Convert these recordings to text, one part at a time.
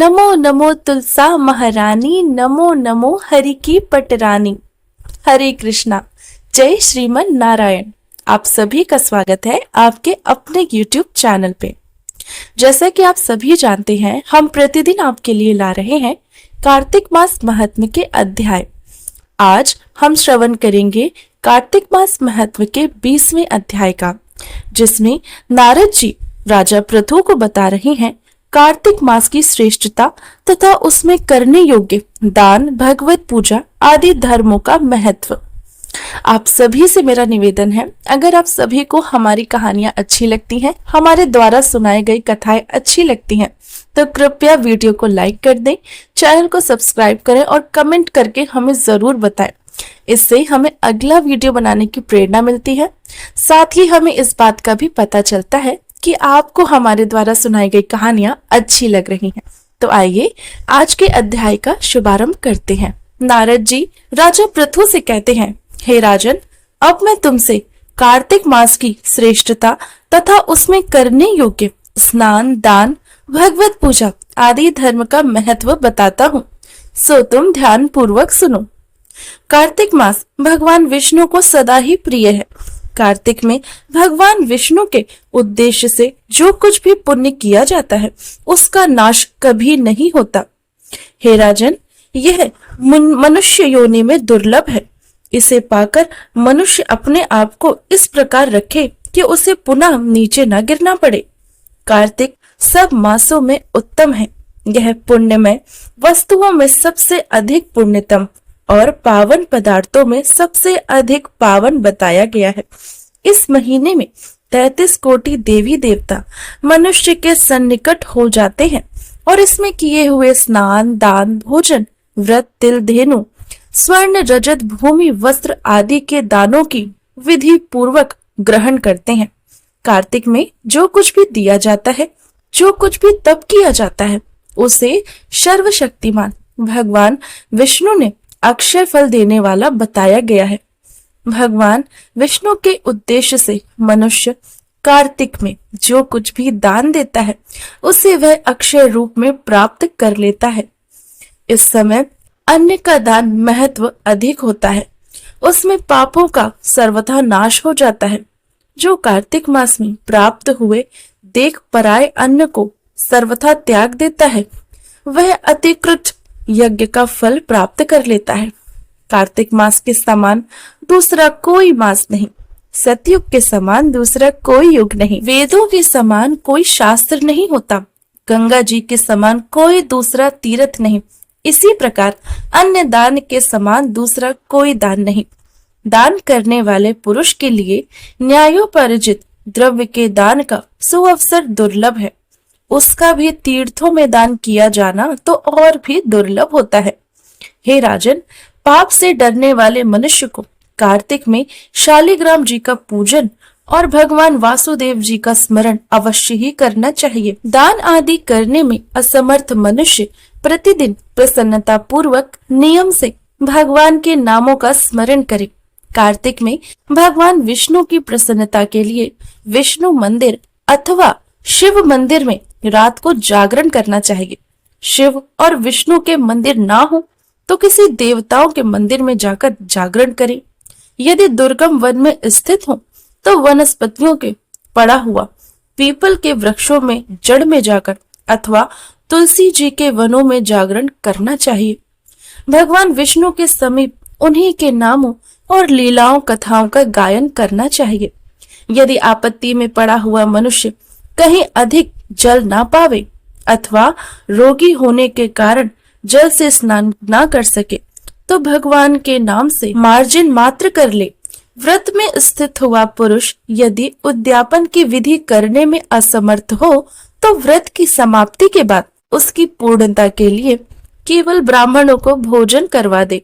नमो नमो तुलसा महारानी, नमो नमो हरि की पटरानी। हरे कृष्णा, जय श्रीमन नारायण। आप सभी का स्वागत है आपके अपने YouTube चैनल पे। जैसा कि आप सभी जानते हैं, हम प्रतिदिन आपके लिए ला रहे हैं कार्तिक मास महात्म्य के अध्याय। आज हम श्रवण करेंगे कार्तिक मास महत्व के 20वें अध्याय का, जिसमें नारद जी राजा पृथु को बता रहे हैं कार्तिक मास की श्रेष्ठता तथा उसमें करने योग्य दान, भगवत पूजा आदि धर्मों का महत्व। आप सभी से मेरा निवेदन है, अगर आप सभी को हमारी कहानियां अच्छी लगती हैं, हमारे द्वारा सुनाई गई कथाएं अच्छी लगती हैं, तो कृपया वीडियो को लाइक कर दें, चैनल को सब्सक्राइब करें और कमेंट करके हमें जरूर बताएं। इससे हमें अगला वीडियो बनाने की प्रेरणा मिलती है। साथ ही हमें इस बात का भी पता चलता है कि आपको हमारे द्वारा सुनाई गई कहानियां अच्छी लग रही हैं। तो आइए आज के अध्याय का शुभारंभ करते हैं। नारद जी राजा पृथु से कहते हैं, हे राजन, अब मैं तुमसे कार्तिक मास की श्रेष्ठता तथा उसमें करने योग्य स्नान, दान, भगवत पूजा आदि धर्म का महत्व बताता हूँ, सो तुम ध्यान पूर्वक सुनो। कार्तिक मास भगवान विष्णु को सदा ही प्रिय है। कार्तिक में भगवान विष्णु के उद्देश्य से जो कुछ भी पुण्य किया जाता है, उसका नाश कभी नहीं होता। हे राजन, यह मनुष्य योनि में दुर्लभ है। इसे पाकर मनुष्य अपने आप को इस प्रकार रखे कि उसे पुनः नीचे न गिरना पड़े। कार्तिक सब मासों में उत्तम है। यह पुण्यमय वस्तुओं में सबसे अधिक पुण्यतम और पावन पदार्थों में सबसे अधिक पावन बताया गया है। इस महीने में 33 कोटि देवी देवता मनुष्य के सन्निकट हो जाते हैं और इसमें किए हुए स्नान, दान, भोजन, व्रत, तिल, धेनु, स्वर्ण, रजत, भूमि, वस्त्र आदि के दानों की विधि पूर्वक ग्रहण करते हैं। कार्तिक में जो कुछ भी दिया जाता है, जो कुछ भी तप किया जाता है, उसे सर्वशक्तिमान भगवान विष्णु ने अक्षय फल देने वाला बताया गया है। भगवान विष्णु के उद्देश्य से मनुष्य कार्तिक में जो कुछ भी दान देता है, उसे वह अक्षय रूप में प्राप्त कर लेता है। इस समय अन्न का दान महत्व अधिक होता है। उसमें पापों का सर्वथा नाश हो जाता है। जो कार्तिक मास में प्राप्त हुए देख पराये अन्न को सर्वथा त्याग देता है, वह अतिकृत यज्ञ का फल प्राप्त कर लेता है। कार्तिक मास के समान दूसरा कोई मास नहीं, सतयुग के समान दूसरा कोई युग नहीं, वेदों के समान कोई शास्त्र नहीं होता, गंगा जी के समान कोई दूसरा तीर्थ नहीं, इसी प्रकार अन्य दान के समान दूसरा कोई दान नहीं। दान करने वाले पुरुष के लिए न्यायोपरिजित द्रव्य के दान का सुअवसर दुर्लभ है। उसका भी तीर्थों में दान किया जाना तो और भी दुर्लभ होता है। हे राजन, पाप से डरने वाले मनुष्य को कार्तिक में शालिग्राम जी का पूजन और भगवान वासुदेव जी का स्मरण अवश्य ही करना चाहिए। दान आदि करने में असमर्थ मनुष्य प्रतिदिन प्रसन्नता पूर्वक नियम से भगवान के नामों का स्मरण करे। कार्तिक में भगवान विष्णु की प्रसन्नता के लिए विष्णु मंदिर अथवा शिव मंदिर में रात को जागरण करना चाहिए। शिव और विष्णु के मंदिर ना हो तो किसी देवताओं के मंदिर में जाकर जागरण करें। यदि दुर्गम वन में स्थित हो तो वनस्पतियों के पड़ा हुआ पीपल के वृक्षों में जड़ में जाकर अथवा तुलसी जी के वनों में जागरण करना चाहिए। भगवान विष्णु के समीप उन्हीं के नामों और लीलाओं कथाओं का गायन करना चाहिए। यदि आपत्ति में पड़ा हुआ मनुष्य कहीं अधिक जल ना पावे अथवा रोगी होने के कारण जल से स्नान ना कर सके, तो भगवान के नाम से मार्जन मात्र कर ले। व्रत में स्थित हुआ पुरुष यदि उद्यापन की विधि करने में असमर्थ हो तो व्रत की समाप्ति के बाद उसकी पूर्णता के लिए केवल ब्राह्मणों को भोजन करवा दे।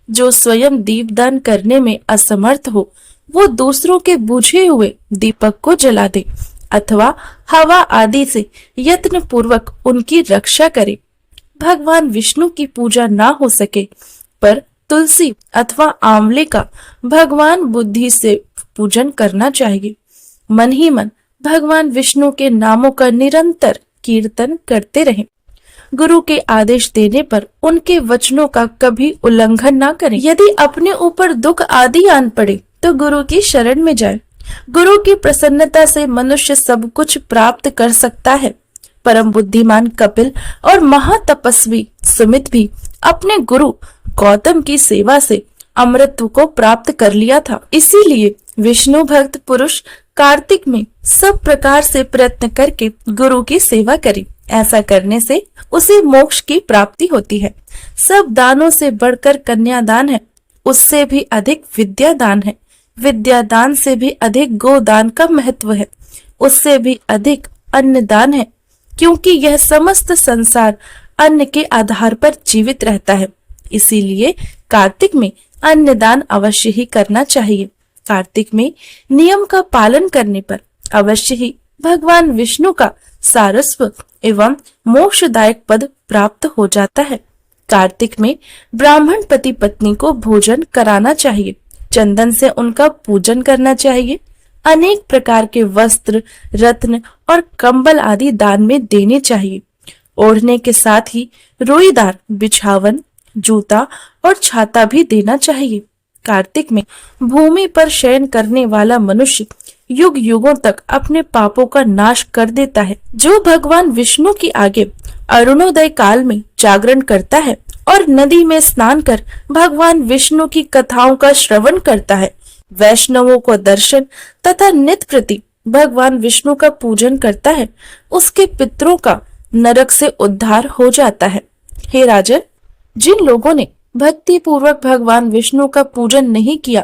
जो स्वयं दीपदान करने में असमर्थ हो, वो दूसरों के बुझे हुए दीपक को जला दे अथवा हवा आदि से यत्न पूर्वक उनकी रक्षा करे। भगवान विष्णु की पूजा ना हो सके पर तुलसी अथवा आंवले का भगवान बुद्धि से पूजन करना चाहिए। मन ही मन भगवान विष्णु के नामों का निरंतर कीर्तन करते रहें। गुरु के आदेश देने पर उनके वचनों का कभी उल्लंघन ना करें। यदि अपने ऊपर दुख आदि आन पड़े तो गुरु की शरण में जाए। गुरु की प्रसन्नता से मनुष्य सब कुछ प्राप्त कर सकता है। परम बुद्धिमान कपिल और महातपस्वी सुमित भी अपने गुरु गौतम की सेवा से अमृतत्व को प्राप्त कर लिया था। इसीलिए विष्णु भक्त पुरुष कार्तिक में सब प्रकार से प्रयत्न करके गुरु की सेवा करे। ऐसा करने से उसे मोक्ष की प्राप्ति होती है। सब दानों से बढ़कर कन्यादान है, उससे भी अधिक विद्यादान है। विद्यादान से भी अधिक गोदान का महत्व है, उससे भी अधिक अन्नदान है, क्योंकि यह समस्त संसार अन्न के आधार पर जीवित रहता है। इसीलिए कार्तिक में अन्नदान अवश्य ही करना चाहिए। कार्तिक में नियम का पालन करने पर अवश्य ही भगवान विष्णु का सारस्व एवं मोक्षदायक पद प्राप्त हो जाता है। कार्तिक में ब्राह्मण पति पत्नी को भोजन कराना चाहिए, चंदन से उनका पूजन करना चाहिए। अनेक प्रकार के वस्त्र, रत्न और कंबल आदि दान में देने चाहिए। ओढ़ने के साथ ही रोईदार बिछावन, जूता और छाता भी देना चाहिए। कार्तिक में भूमि पर शयन करने वाला मनुष्य युग युगों तक अपने पापों का नाश कर देता है। जो भगवान विष्णु की आगे अरुणोदय काल में जागरण करता है और नदी में स्नान कर भगवान विष्णु की कथाओं का श्रवण करता है, वैष्णवों को दर्शन तथा नित्य प्रति भगवान विष्णु का पूजन करता है, उसके पितरों का नरक से उद्धार हो जाता है। हे राजन, जिन लोगों ने भक्ति पूर्वक भगवान विष्णु का पूजन नहीं किया,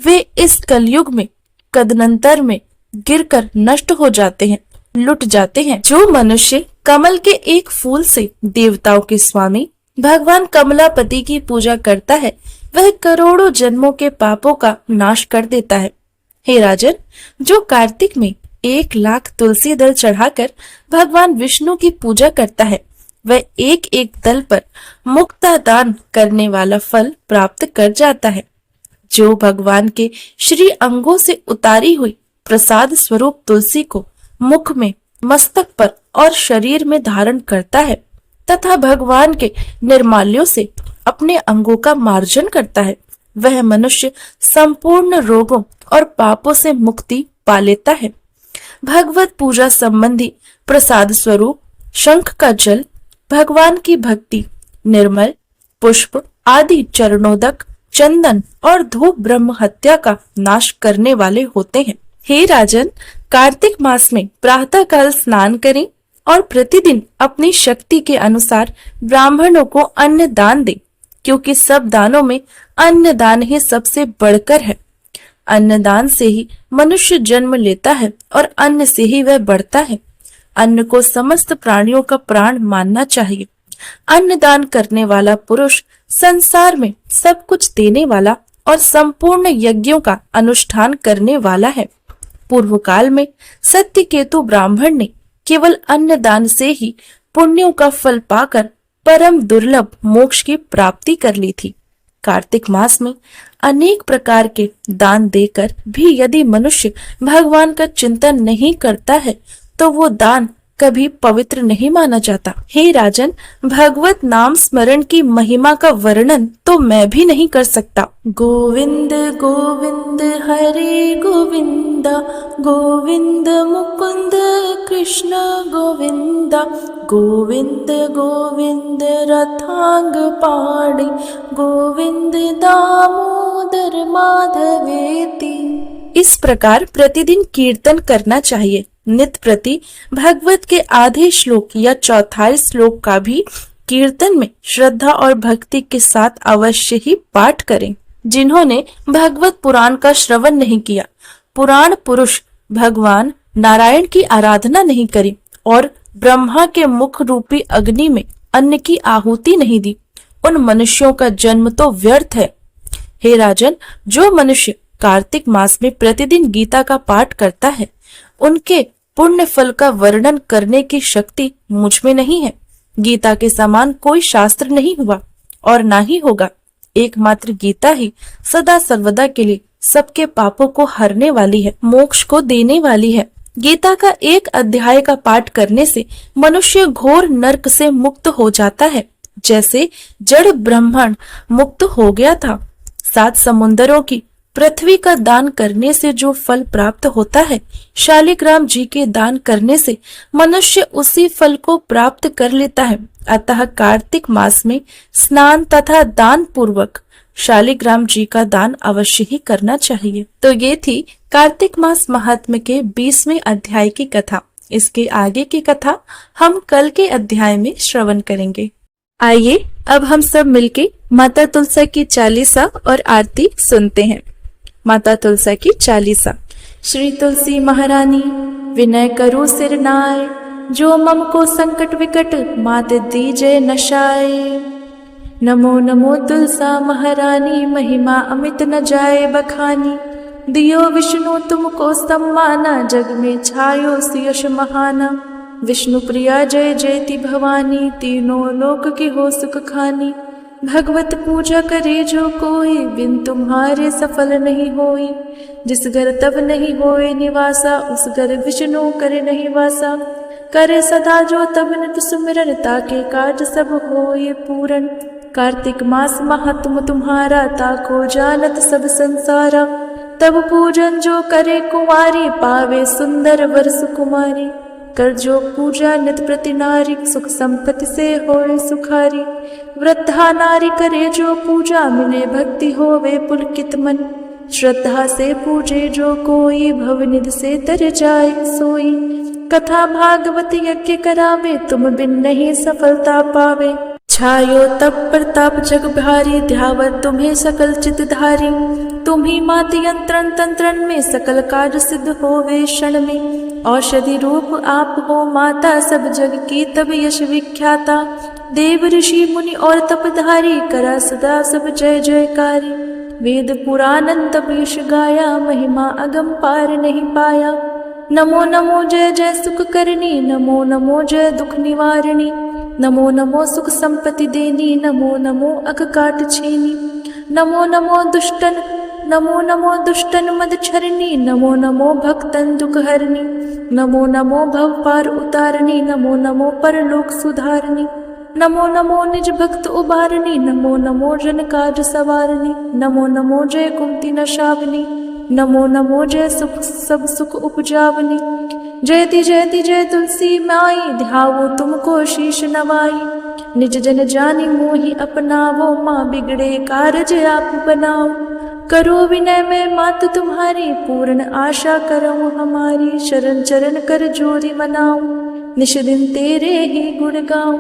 वे इस कलयुग में कदनंतर में गिरकर नष्ट हो जाते हैं, लुट जाते हैं। जो मनुष्य कमल के एक फूल से देवताओं के स्वामी भगवान कमलापति की पूजा करता है, वह करोड़ों जन्मों के पापों का नाश कर देता है। हे राजन, जो कार्तिक में 1,00,000 तुलसी दल चढ़ाकर भगवान विष्णु की पूजा करता है, वह एक एक दल पर मुक्ता दान करने वाला फल प्राप्त कर जाता है। जो भगवान के श्री अंगों से उतारी हुई प्रसाद स्वरूप तुलसी को मुख में, मस्तक पर और शरीर में धारण करता है तथा भगवान के निर्माल्यों से अपने अंगों का मार्जन करता है, वह मनुष्य संपूर्ण रोगों और पापों से मुक्ति पा लेता है। भगवत पूजा संबंधी प्रसाद स्वरूप शंख का जल, भगवान की भक्ति, निर्मल पुष्प आदि चरणोदक, चंदन और धूप ब्रह्म हत्या का नाश करने वाले होते हैं। हे राजन, कार्तिक मास में प्रातः काल स्नान करें और प्रतिदिन अपनी शक्ति के अनुसार ब्राह्मणों को अन्न दान दें, क्योंकि सब दानों में अन्न दान ही सबसे बढ़कर है। अन्नदान से ही मनुष्य जन्म लेता है और अन्न से ही वह बढ़ता है। अन्न को समस्त प्राणियों का प्राण मानना चाहिए। अन्नदान करने वाला पुरुष संसार में सब कुछ देने वाला और संपूर्ण यज्ञों का अनुष्ठान करने वाला है। पूर्व काल में सत्यकेतु ब्राह्मण ने केवल अन्नदान से ही पुण्यों का फल पाकर परम दुर्लभ मोक्ष की प्राप्ति कर ली थी। कार्तिक मास में अनेक प्रकार के दान देकर भी यदि मनुष्य भगवान का चिंतन नहीं करता है तो वो दान कभी पवित्र नहीं माना जाता। हे राजन, भगवत नाम स्मरण की महिमा का वर्णन तो मैं भी नहीं कर सकता। गोविंद गोविंद हरे गोविंद, गोविंद मुकुंद कृष्ण गोविंद, गोविंद गोविंद रथांग पाणि, गोविंद दामोदर माधवेति। इस प्रकार प्रतिदिन कीर्तन करना चाहिए। नित्य प्रति भगवत के आधे श्लोक या चौथाई श्लोक का भी कीर्तन में श्रद्धा और भक्ति के साथ अवश्य ही पाठ करें। जिन्होंने भगवत पुराण का श्रवण नहीं किया, पुराण पुरुष भगवान नारायण की आराधना नहीं करी और ब्रह्मा के मुख रूपी अग्नि में अन्न की आहुति नहीं दी, उन मनुष्यों का जन्म तो व्यर्थ है। हे राजन, जो मनुष्य कार्तिक मास में प्रतिदिन गीता का पाठ करता है, उनके पुण्य फल का वर्णन करने की शक्ति मुझ में नहीं है। गीता के समान कोई शास्त्र नहीं हुआ और ना ही होगा। एकमात्र गीता ही सदा सर्वदा के लिए सबके पापों को हरने वाली है, मोक्ष को देने वाली है। गीता का एक अध्याय का पाठ करने से मनुष्य घोर नरक से मुक्त हो जाता है, जैसे जड़ ब्राह्मण मुक्त हो गया था। 7 समुंदरों की पृथ्वी का दान करने से जो फल प्राप्त होता है, शालिग्राम जी के दान करने से मनुष्य उसी फल को प्राप्त कर लेता है। अतः कार्तिक मास में स्नान तथा दान पूर्वक शालिग्राम जी का दान अवश्य ही करना चाहिए। तो ये थी कार्तिक मास महात्म्य के 20वें अध्याय की कथा। इसके आगे की कथा हम कल के अध्याय में श्रवण करेंगे। आइए अब हम सब मिलके माता तुलसा की चालीसा और आरती सुनते हैं। माता तुलसा की चालीसा। श्री तुलसी महारानी विनय करो सिर नाय, जो मम को संकट विकट मात दीजय नशाय। नमो नमो तुलसा महारानी, महिमा अमित न जाए बखानी। दियो विष्णु तुमको सम्माना, जग में छायो यश महाना। विष्णु प्रिया जय जयति भवानी, तीनों लोक की हो सुख खानी। भगवत पूजा करे जो कोई, बिन तुम्हारे सफल नहीं होई। जिस घर तब नहीं होए निवासा, उस घर विष्णु करे नहीं वासा। करे सदा जो तब नित सुमिरन, ताके काज सब होए पूरन। कार्तिक मास महात्म तुम्हारा, ताको जानत सब संसारा। तब पूजन जो करे कुंवारी, पावे सुंदर वर सुकुमारी। कर जो पूजा नित प्रति नारी, सुख संपत्ति से होए सुखारी। वृद्धा नारी करे जो पूजा, मिले भक्ति होवे पुलकित मन। श्रद्धा से पूजे जो कोई, भवनिधि से तर जाए सोई। कथा भागवत यज्ञ करावे, तुम बिन नहीं सफलता पावे। छायो तप प्रताप जग भारी, ध्यावत तुम्हें सकल चित धारी। तुम्ही माति यंत्रन तंत्रन में, सकल कार्य सिद्ध होवे क्षण में। औषधि रूप आप हो माता, सब जग की तब यश विख्याता। देव ऋषि मुनि और तपधारी, करा सदा सब जय जयकारी। वेद पुराण तपीश गाया, महिमा अगम पार नहीं पाया। नमो नमो जय जय सुख करनी, नमो नमो जय दुख निवारणी। नमो नमो सुख संपत्ति देनी, नमो नमो अग काट छीनी। नमो नमो दुष्टन, नमो नमो दुष्टन मद छरनी। नमो नमो भक्तन दुख हरनी। नमो नमो भव पार उतारनी, नमो नमो परलोक सुधारनी। नमो नमो निज भक्त उबारनी, नमो नमो जन काज सवारनी। नमो नमो जय कुंती नशावनी, नमो नमो जय सुख सब सुख उपजावनी। जयति जयति जय तुलसी माई, ध्यावो तुमको शीश नवाई। निज जन जानी मोहि अपनावो, माँ बिगड़े कारज आप बनाओ। करो विनय में मात तुम्हारी, पूर्ण आशा करो हमारी। शरण चरण कर जोरी मनाओ, निश दिन तेरे ही गुण गाओ।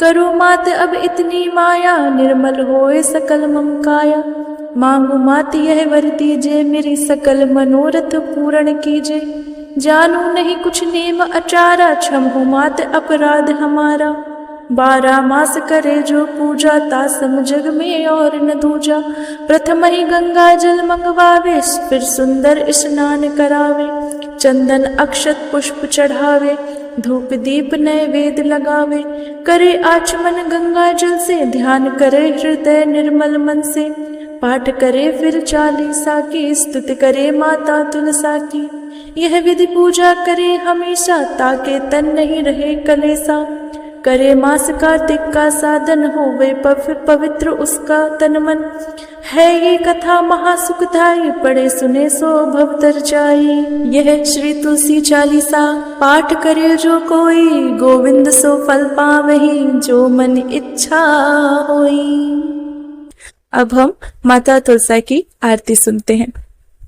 करो मात अब इतनी माया, निर्मल होए सकल मम काया। मांगो मात यह वर दीजे, मेरी सकल मनोरथ पूर्ण कीजे। जानू नहीं कुछ नेम अचारा, क्षम हो मात अपराध हमारा। 12 मास करे जो पूजा, तासम जग में और न दूजा। प्रथम ही गंगा जल मंगवावे, फिर सुंदर स्नान करावे। चंदन अक्षत पुष्प चढ़ावे, धूप दीप नैवेद्य लगावे। करे आचमन गंगा जल से, ध्यान करे हृदय निर्मल मन से। पाठ करे फिर चालीसा की, स्तुति करे माता तुलसा की। यह विधि पूजा करे हमेशा, ताके तन नहीं रहे कलेसा। करे मास कार्तिक का साधन, होवे पवित्र उसका तन मन। है ये कथा महासुखदायी, पढ़े सुने सो भव तर जाई। यह श्री तुलसी चालीसा पाठ करे जो कोई, गोविंद सो फल पावही, जो मन इच्छा होई। अब हम माता तुलसा की आरती सुनते हैं।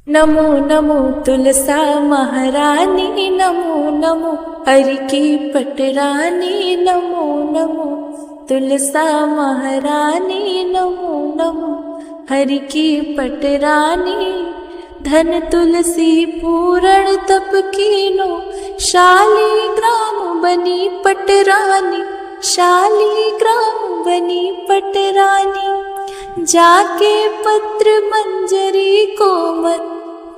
नमो नमो तुलसा महारानी, नमो नमो हरि की पटरानी। नमो नमो तुलसा महारानी, नमो नमो हरि की पटरानी। धन तुलसी पूरण तप कीनो, शालिग्राम बनी पटरानी। शालिग्राम बनी पटरानी। जाके पत्र मंजरी कोमल,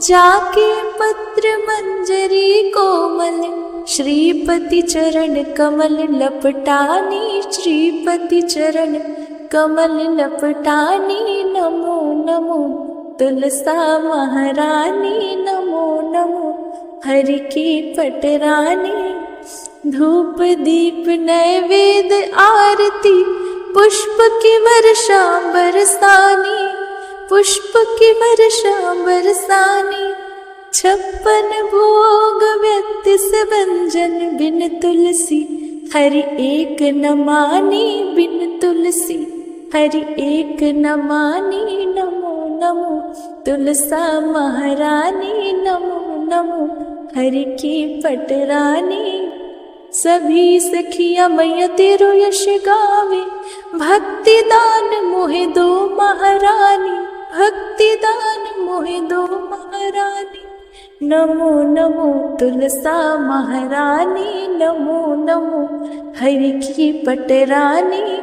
जाके पत्र मंजरी कोमल। श्रीपति चरण कमल लपटानी, श्रीपति चरण कमल लपटानी। नमो नमो तुलसा महारानी, नमो नमो हरि की पटरानी। धूप दीप नैवेद्य आरती, पुष्प की वर्षा बरसानी, पुष्प की वर्षा बरसानी। 56 भोग व्यक्ति से व्यंजन, बिन तुलसी हरि एक न मानी, बिन तुलसी हरि एक न मानी। नमो नमो तुलसा महारानी, नमो नमो हरि की पटरानी। सभी सखियां मैया तेरो यश गावे, भक्ति दान मोहे दो महारानी, भक्ति दान मोहे दो महारानी। नमो नमो तुलसा महारानी, नमो नमो हरि की पटरानी।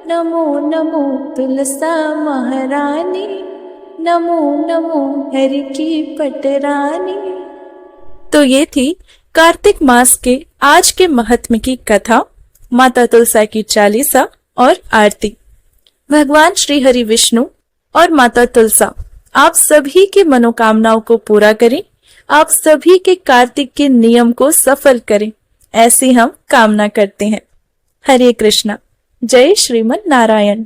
नमो नमो तुलसा महारानी, नमो नमो हरि की पटरानी। तो ये थी कार्तिक मास के आज के महात्म्य की कथा, माता तुलसा की चालीसा और आरती। भगवान श्री हरि विष्णु और माता तुलसा आप सभी की मनोकामनाओं को पूरा करें, आप सभी के कार्तिक के नियम को सफल करें, ऐसी हम कामना करते हैं। हरे कृष्णा। जय श्रीमन नारायण।